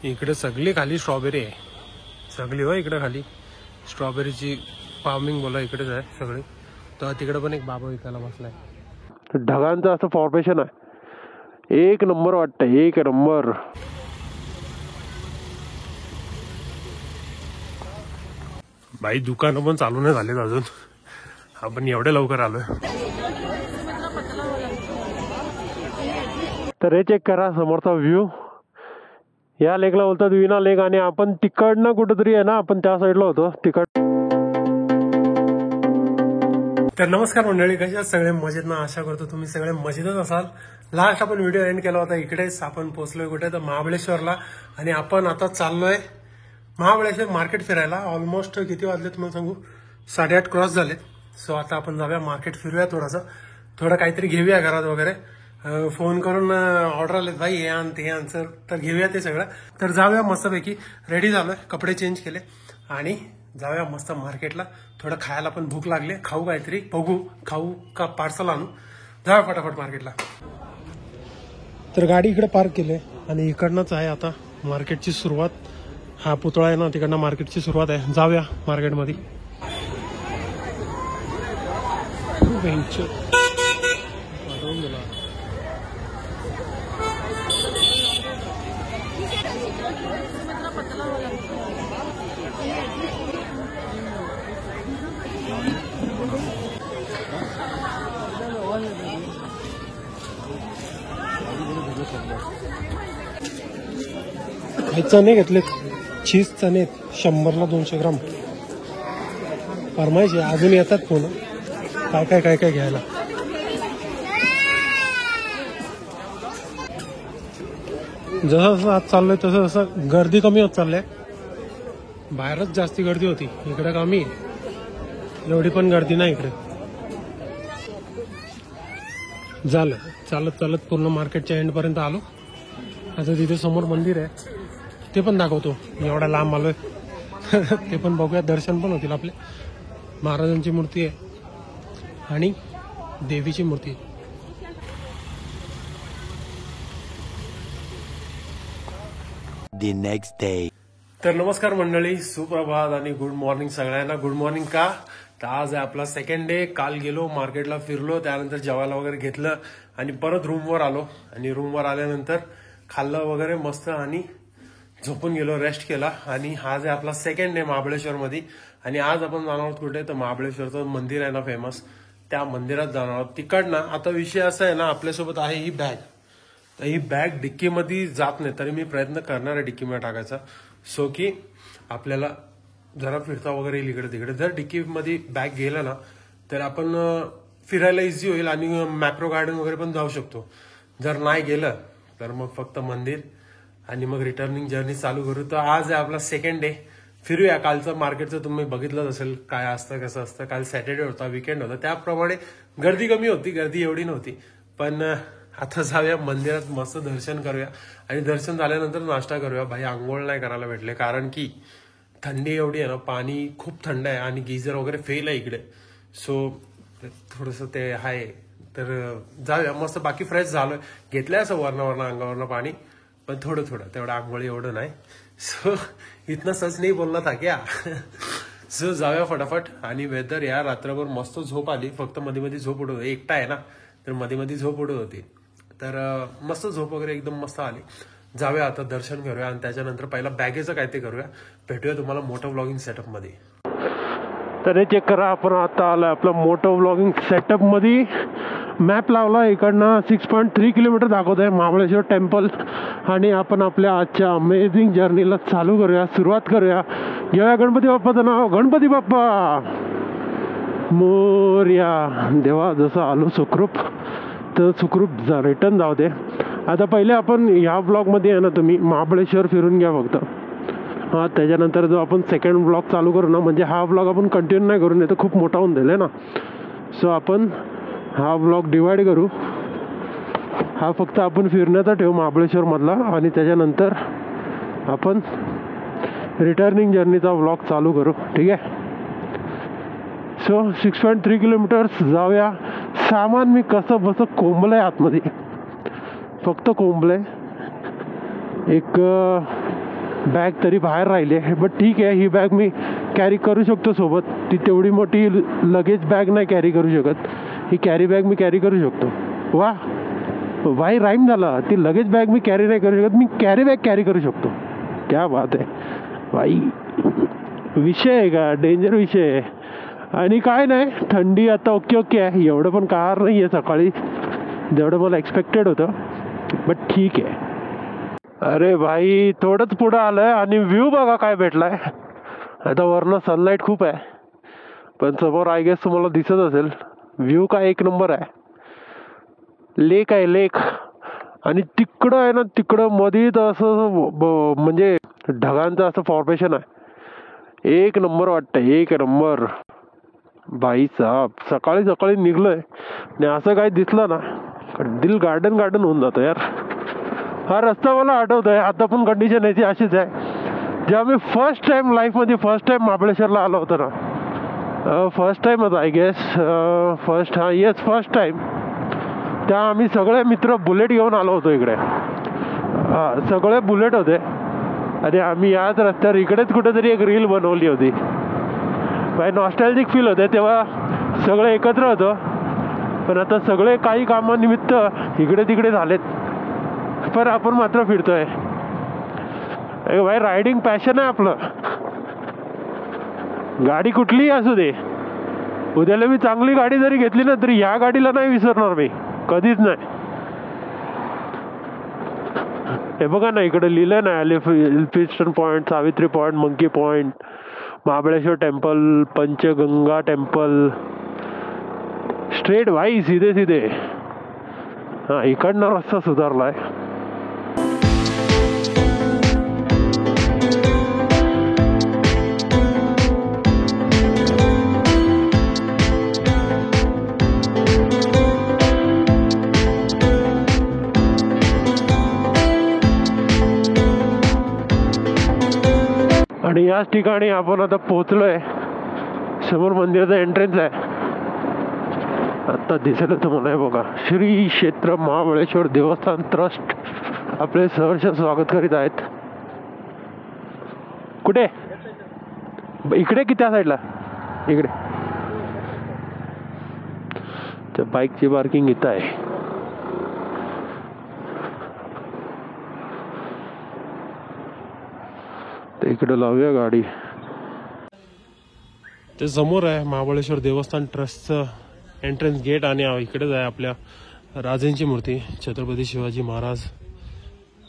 इकडे सगळी खाली स्ट्रॉबेरी आहे, सगळी हो इकडे खाली स्ट्रॉबेरीची फार्मिंग बोला इकडेच आहे सगळी. तर तिकडे पण एक बाबा विकायला बसलाय. ढगांचं असं फॉर्मेशन आहे, एक नंबर वाटतं, एक नंबर. बाई दुकानं पण चालू नाही झालेत अजून, आपण एवढे लवकर आलोय. तर हे चेक करा समोरचा व्ह्यू. या लेकला बोलतात विना लेक, आणि आपण तिकडनं कुठेतरी आहे ना, आपण त्या साईडला होतो तिकड. तर नमस्कार मंडळी, कशा सगळे मजेत ना? आशा करतो तुम्ही सगळे मजेतच असाल. लास्ट आपण व्हिडिओ एंड केला होता इकडेच. आपण पोहोचलोय कुठे तर महाबळेश्वरला, आणि आपण आता चाललोय महाबळेश्वर मार्केट फिरायला. ऑलमोस्ट किती वाजले तुम्हाला सांगू, 8:30 क्रॉस झालेत. सो आता आपण जाऊया मार्केट फिरूया, थोडं काहीतरी घेऊया घरात वगैरे. फोन करून ऑर्डर आलेत भाई हे आण ते आण, तर घेऊया ते सगळं. तर जाऊया मस्तपैकी. रेडी झालोय, कपडे चेंज केले आणि जाऊया मस्त मार्केटला. थोडं खायला पण भूक लागली, खाऊ काहीतरी, बघू खाऊ का पार्सल आणू. जाऊया फटाफट मार्केटला. तर गाडी इकडे पार्क केली आणि इकडनंच आहे आता मार्केटची सुरुवात. हा पुतळा आहे ना, तिकडनं मार्केटची सुरुवात आहे. जाऊया मार्केटमध्ये. चणे घेतलेत, चीज चणे 100ला 200 ग्राम. फरमाईश आहे, अजून येतात फोन काय काय घ्यायला. जसं आज चाललंय तसं गर्दी कमी होत चाललंय. बाहेरच जास्ती गर्दी होती, इकडे कमी आहे, एवढी पण गर्दी नाही इकडे. झालं चालत पूर्ण मार्केटच्या एंड पर्यंत आलो. आता तिथे समोर मंदिर आहे, ते पण दाखवतो. एवढा लांब आलोय ते पण बघूया, दर्शन पण होतील आपले. महाराजांची मूर्ती आहे आणि देवीची मूर्ती आहे. The next day. तर नमस्कार मंडळी, सुप्रभात आणि गुड मॉर्निंग सगळ्यांना. गुड मॉर्निंग का तर आज आहे आपला सेकंड डे. काल गेलो मार्केटला, फिरलो, त्यानंतर जेवायला वगैरे घेतलं आणि परत रूमवर आलो. आणि रूमवर आल्यानंतर खाल्लं वगैरे मस्त आणि झोपून गेलो, रेस्ट केला. आणि आज आहे आपला सेकंड डे महाबळेश्वर मध्ये. आणि आज आपण जाणार आहोत कुठे तर महाबळेश्वरचं मंदिर आहे ना फेमस, त्या मंदिरात जाणार आहोत. तिकडनं आता विषय असा आहे ना, आपल्यासोबत आहे ही बॅग. तर ही बॅग डिक्कीमध्ये जात नाही, तरी मी प्रयत्न करणार आहे डिक्कीमध्ये टाकायचा, सो की आपल्याला जरा फिरता वगैरे येईल इकडे तिकडे. जर डिक्कीमध्ये बॅग गेला ना तर आपण फिरायला इझी होईल आणि मॅप्रो गार्डन वगैरे पण जाऊ शकतो. जर नाही गेलं तर मग फक्त मंदिर आणि मग रिटर्निंग जर्नी चालू करू. तर आज आहे आपला सेकंड डे. फिरूया. कालचं मार्केटचं तुम्ही बघितलंच असेल काय असतं कसं असतं. काल सॅटर्डे होता, विकेंड होता, त्याप्रमाणे गर्दी कमी होती, गर्दी एवढी नव्हती. पण आता जाऊया मंदिरात, मस्त दर्शन करूया आणि दर्शन झाल्यानंतर नाश्ता करूया. भाई आंघोळ नाही करायला भेटले, कारण की थंडी एवढी आहे ना, पाणी खूप थंड आहे आणि गिझर वगैरे फेल आहे इकडे. सो थोडंसं ते आहे. तर जाऊया मस्त. बाकी फ्रेश झालोय, घेतलंय असं वरनं अंगावरनं पाणी, पण थोडं तेवढं आंघोळ एवढं नाही. सो इतना सच नाही बोलला था क्या. सो जाऊया फटाफट. आणि वेदर या रात्रभर मस्त झोप आली, फक्त मध्ये मध्ये झोप उडत होती, एकटा आहे ना तर मध्ये मध्ये झोप उडत होती. तर मस्त झोप वगैरे एकदम मस्त आली. जाऊया आता, दर्शन करूया आणि त्याच्यानंतर पहिला बॅगेचं काय ते करूया. भेटूया तुम्हाला मोटो व्लॉगिंग सेटअप मध्ये. तर हे चेक करा, आपण आता आलोय आपला मोटो व्लॉगिंग सेटअप मध्ये. मॅप लावला, इकडनं 6.3 किलोमीटर दाखवत आहे महाबळेश्वर टेम्पल. आणि आपण आपल्या आजच्या अमेझिंग जर्नीला चालू करूया, सुरुवात करूया. घेऊया गणपती बाप्पाचं नाव. गणपती बाप्पा मोरया. देवा जसं आलो सुखरूप तर सुखरूप रिटर्न जाऊ दे. आता पहिले आपण ह्या ब्लॉगमध्ये आहे ना, तुम्ही महाबळेश्वर फिरून घ्या फक्त. हा त्याच्यानंतर जो आपण सेकंड ब्लॉग चालू करू ना, म्हणजे हा ब्लॉग आपण कंटिन्यू नाही करू, नाही तर खूप मोठा होऊन जाईल ना. सो आपण हा ब्लॉग डिवाइड करू. हा फक्त आपण फिरण्याचा ठेवू महाबळेश्वर मधला, आणि त्याच्यानंतर आपण रिटर्निंग जर्नीचा ब्लॉग चालू करू, ठीक आहे. सो 6.3 किलोमीटर्स जाऊया. सामान मी कसं बसं कोंबलंय आतमध्ये, फक्त कोंबलंय. एक बॅग तरी बाहेर राहिली आहे. बट ठीक आहे, ही बॅग मी कॅरी करू शकतो सोबत. ती तेवढी मोठी लगेज बॅग नाही कॅरी करू शकत. ही कॅरी बॅग मी कॅरी करू शकतो. वा भाई, राईम झाला. ती लगेज बॅग मी कॅरी नाही करू शकत, मी कॅरी बॅग कॅरी करू शकतो. क्या बात आहे भाई, विषय आहे का, डेंजर विषय आहे. आणि काय नाही, थंडी आता ओके ओके आहे. एवढं पण कार नाही आहे सकाळी जेवढं मला एक्सपेक्टेड होतं, बट ठीक आहे. अरे भाई, थोडंच पुढं आलंय आणि व्ह्यू बघा काय भेटलाय. आता वरनं सनलाईट खूप आहे, पण समोर आय गेस तुम्हाला दिसत असेल व्ह्यू काय एक नंबर आहे. लेक आहे, लेक. आणि तिकडं आहे ना, तिकडं मध्ये तर असं म्हणजे ढगांचं असं फॉर्मेशन आहे. एक नंबर वाटतं, एक नंबर. भाई साहब, सकाळी सकाळी निघलोय आणि असं काही दिसलं ना, दिल गार्डन गार्डन होऊन जातं यार. हा रस्ता मला आठवत आहे आता, पण कंडिशन याची अशीच आहे. जेव्हा मी फर्स्ट टाइम लाईफमध्ये महाबळेश्वरला आलो होतो ना, फर्स्ट टाइमच आय गेस, फर्स्ट टाइम. त्या आम्ही सगळे मित्र बुलेट घेऊन आलो होतो इकडे. सगळे बुलेट होते आणि आम्ही याच रस्त्यावर इकडेच कुठेतरी एक रील बनवली होती. भाई नॉस्टॅल्जिक फील होते तेव्हा. सगळे एकत्र होतो, पण आता सगळे काही कामानिमित्त इकडे तिकडे झालेत, पण आपण मात्र फिरतोय. भाई रायडिंग पॅशन आहे आपलं. गाडी कुठलीही असू दे, उद्याला मी चांगली गाडी जरी घेतली ना, तरी या गाडीला नाही विसरणार मी, कधीच नाही. हे बघा ना, इकडे लिहिलं ना, Elphinstone point, Savitri point, monkey point, Mahabaleshwar temple, Panchganga temple. Straight भाई, सीधे सीधे. हा, इकडनं रस्ता सुधारलाय. आणि याच ठिकाणी आपण आता पोहोचलोय. समोर मंदिराचा एंट्रन्स आहे, आता दिसेल तुम्हाला. हे बघा, श्री क्षेत्र महाबळेश्वर देवस्थान ट्रस्ट आपले सहर्ष स्वागत करीत आहेत. कुठे? इकडे की त्या साईडला? इकडे. त्या बाईकची पार्किंग इथं आहे. इकडे लावूया गाडी. ते समोर आहे महाबळेश्वर देवस्थान ट्रस्टचं एंट्रन्स गेट, आणि इकडेच आहे आपल्या राजांची मूर्ती, छत्रपती शिवाजी महाराज.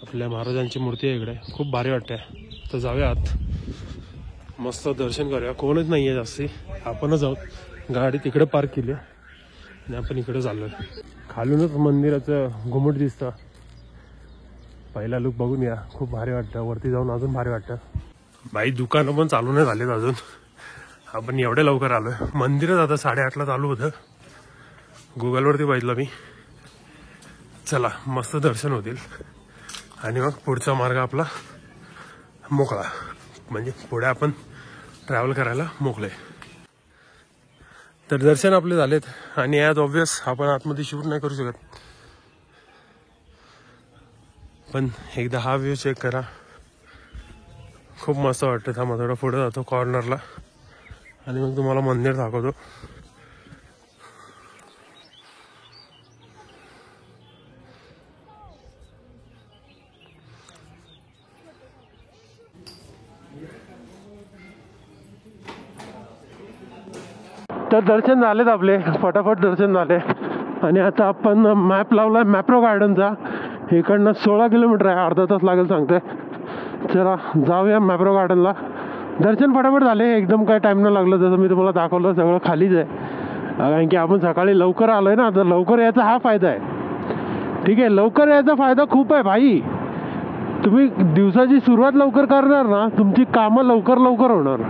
आपल्या महाराजांची मूर्ती आहे इकडे. खूप भारी वाटते. तर जाऊया आत, मस्त दर्शन करूया. कोणच नाही आहे जास्ती, आपणच आहोत. गाडी तिकडे पार्क केली आणि आपण इकडे चाललोय. खालूनच मंदिराचं घुमट दिसतं. पहिला लुक बघून या, खूप भारी वाटतं. वरती जाऊन अजून भारी वाटतं. बाई, दुकानं पण चालू नाही झालेत अजून, आपण एवढे लवकर आलोय. मंदिरच आता 8:30ला चालू होतं, गुगलवरती बघितलं मी. चला, मस्त दर्शन होतील आणि मग पुढचा मार्ग आपला मोकळा, म्हणजे पुढे आपण ट्रॅव्हल करायला मोकळे. तर दर्शन आपले झालेत आणि यात ऑब्वियस आपण आतमध्ये शूट नाही करू शकत, पण एकदा हा व्ह्यू चेक करा. खूप मस्त वाटतं. थांबा, थोडं पुढे जातो कॉर्नरला आणि मग तुम्हाला मंदिर दाखवतो. तर दर्शन झालेत आपले, फटाफट दर्शन झाले. आणि आता आपण मॅप लावला मॅप्रो गार्डनचा. इकडनं 16 किलोमीटर आहे, अर्धा तास लागेल सांगतोय. चला जाऊया मॅप्रो गार्डनला. दर्शन फटाफट झाले, एकदम काय टाइम नाही लागलं. जसं मी तुम्हाला दाखवलं सगळं खालीच आहे, कारण की आपण सकाळी लवकर आलोय ना. तर लवकर यायचा हा फायदा आहे. ठीक आहे, लवकर यायचा फायदा खूप आहे भाई. तुम्ही दिवसाची सुरुवात लवकर करणार ना, तुमची कामं लवकर होणार.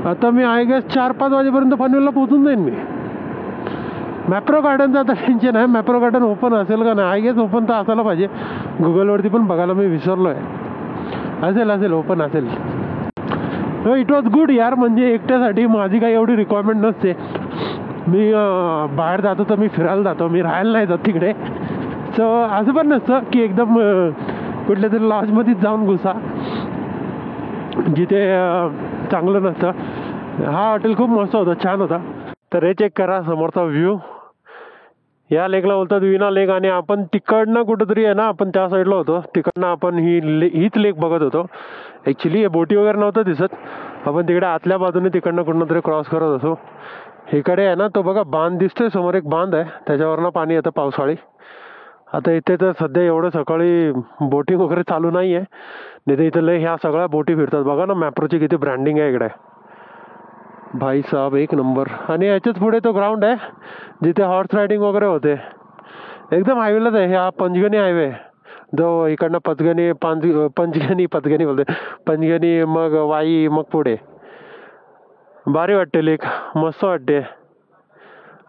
आता मी आय गेस 4-5 वाजेपर्यंत पनवेलला पोहोचून जाईन मी. मॅप्रो गार्डनचं आता टेन्शन आहे, मॅप्रो गार्डन ओपन असेल का नाही. आय गेस ओपन तर असायला पाहिजे. गुगलवरती पण बघायला मी विसरलो आहे. असेल ओपन असेल. इट वॉज गुड यार. म्हणजे एकट्यासाठी माझी काही एवढी रिक्वायरमेंट नसते. मी बाहेर जातो तर मी फिरायला जातो, मी राहायला नाही जात तिकडे. सो असं पण नसतं की एकदम कुठल्या तरी लॉजमध्येच जाऊन घुसा. जिथे चांगलं नसतं. हा हॉटेल खूप मस्त होता, छान होता. तर हे चेक करा समोरचा व्ह्यू. या लेकला बोलतात विना लेक आणि आपण तिकडनं कुठंतरी आहे ना, आपण त्या साईडला होतो, तिकडनं आपण हीच लेक बघत होतो. ॲक्च्युली हे बोटी वगैरे नव्हतं दिसत, आपण तिकडे आतल्या बाजूने तिकडनं कुठनं तरी क्रॉस करत असो. इकडे आहे ना तो बघा बांध दिसतोय समोर, एक बांध आहे त्याच्यावरनं पाणी येतं पावसाळी. आता इथे तर सध्या एवढं सकाळी बोटिंग वगैरे चालू नाही आहे, नाही तर इथं लय ह्या सगळ्या बोटी फिरतात. बघा ना मॅप्रोची किती ब्रँडिंग आहे इकडे भाई साहब, एक नंबर. आणि याच्याच पुढे तो ग्राउंड आहे जिथे हॉर्स रायडिंग वगैरे होते. एकदम हायवेलाच आहे, हा पंचगणी हायवे जो इकडनं पंचगणी बोलते, पंचगणी मग वाई मग पुढे. भारी वाटते लेक, मस्त वाटते.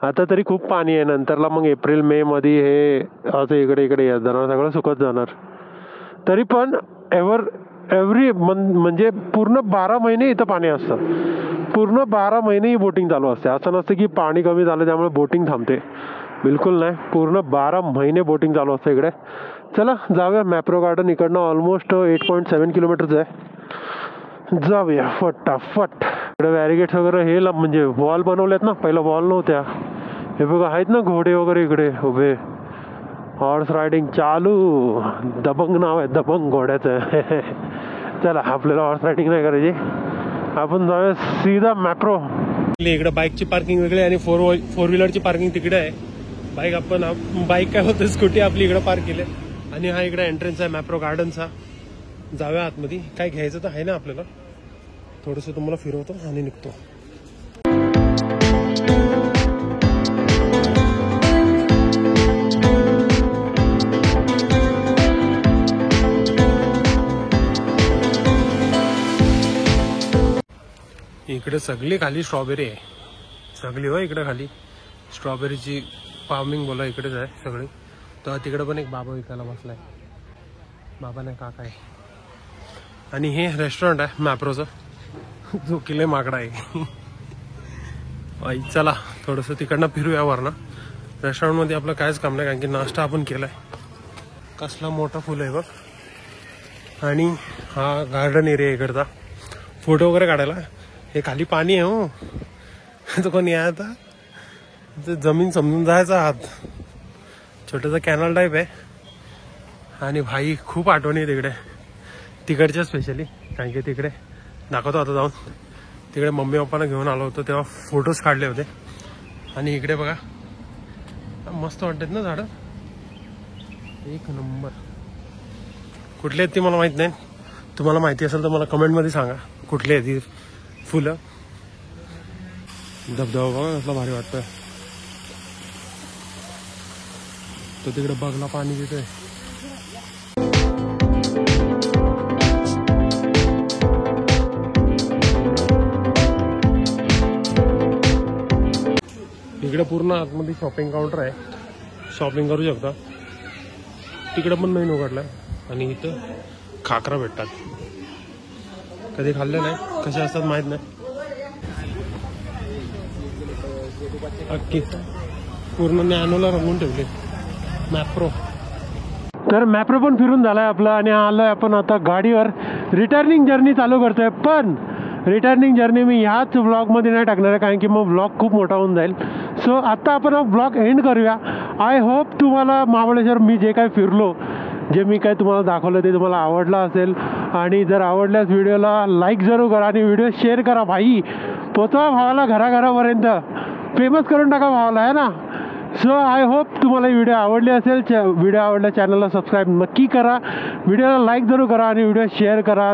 आता तरी खूप पाणी आहे, नंतरला मग एप्रिल मे मध्ये हे असं इकडे येत जाणार, सगळं सुकत जाणार. तरी पण एव्हरी म्हणजे पूर्ण 12 महिने इथं पाणी असतं, पूर्ण 12 महिने ही बोटिंग चालू असते. असं नसतं की पाणी कमी झालं त्यामुळे बोटिंग थांबते, बिलकुल नाही. पूर्ण 12 महिने बोटिंग चालू असतं इकडे. चला जाऊया मॅप्रो गार्डन. इकडनं ऑलमोस्ट 8.7 किलोमीटरचं आहे. जाऊया फटाफट. इकडे बॅरिगेट्स वगैरे हे म्हणजे वॉल बनवलेत ना, पहिला वॉल नव्हत्या. हे बघा आहेत ना घोडे वगैरे इकडे उभे, हॉर्स रायडिंग चालू. दबंग नाव आहे, दबंग घोड्याचं. चला आपल्याला हॉर्स रायडिंग नाही करायची, आपण जाऊया सीधा मॅप्रो. इकडे बाईकची पार्किंग वेगळी आणि फोर व्हीलरची पार्किंग तिकडे आहे. बाईक काय होतं स्कूटी आपली इकडे पार्क केली आणि हा इकडे एंट्रन्स आहे मॅप्रो गार्डनचा. जाऊया आतमध्ये, काय घ्यायचं तर आहे ना आपल्याला. थोडंसं तुम्हाला फिरवतो आणि निघतो. इकडे सगळी खाली स्ट्रॉबेरी आहे, सगळी हो इकडे खाली स्ट्रॉबेरीची फार्मिंग बोला इकडेच आहे सगळी. तर तिकडे पण एक बाबा विकायला बसलाय, बाबा नाही काका आहे. आणि हे रेस्टॉरंट आहे मॅप्रोचं, जो किल्ले माकडा आहे. चला थोडंसं तिकडनं फिरूया वरनं. रेस्टॉरंटमध्ये आपलं कायच काम नाही, कारण की नाश्ता आपण केलाय. कसला मोठा फुल आहे बघ. आणि हा गार्डन एरिया इकडचा, फोटो वगैरे काढायला. हे खाली पाणी आहे हो, तो कोणी आहे आता, जमीन समजून जायचा आत. छोटंसं कॅनल टाईप आहे. आणि भाई खूप आठवणी आहे तिकडच्या स्पेशली, कारण की तिकडे दाखवतो आता जाऊन. तिकडे मम्मी पप्पांना घेऊन आलो होतो तेव्हा फोटोज काढले होते. आणि इकडे बघा मस्त वाटतात ना झाडं, एक नंबर. कुठले आहेत ती मला माहित नाही, तुम्हाला माहिती असेल तर मला कमेंटमध्ये सांगा कुठले आहेत ती फुलं. धबधबा बघा कसला भारी वाटतोय. तो तिकडे बघला पाणी देतोय. इकडे पूर्ण आतमध्ये शॉपिंग काउंटर आहे, शॉपिंग करू शकता. तिकडे पण मेनू उघडलाय. आणि इथं खाकरा भेटतात, कधी खाल्ले नाही, कसे असतात माहित नाही. अख्खी पूर्ण नॅनोला रंगून ठेवले मॅप्रो. तर मॅप्रो पण फिरून झालाय आपला आणि आलोय आपण आता गाडीवर. रिटर्निंग जर्नी चालू करतोय, पण रिटर्निंग जर्नी मी ह्याच व्लॉगमध्ये नाही टाकणार आहे, कारण की मग व्लॉग खूप मोठा होऊन जाईल. सो आता आपण व्लॉग एंड करूया. आय होप तुम्हाला महाबळेश्वर मी जे काय फिरलो, जे मी काय तुम्हाला दाखवलं ते तुम्हाला आवडलं असेल. आणि जर आवडल्यास व्हिडिओला लाईक जरूर करा आणि व्हिडिओ शेअर करा. भाई पोचवा भावाला घराघरापर्यंत, फेमस करून टाका भावाला, आहे ना. सो आय होप तुम्हाला व्हिडिओ आवडली असेल. व्हिडिओ आवडला चॅनलला सबस्क्राईब नक्की करा, व्हिडिओला लाईक जरूर करा आणि व्हिडिओ शेअर करा.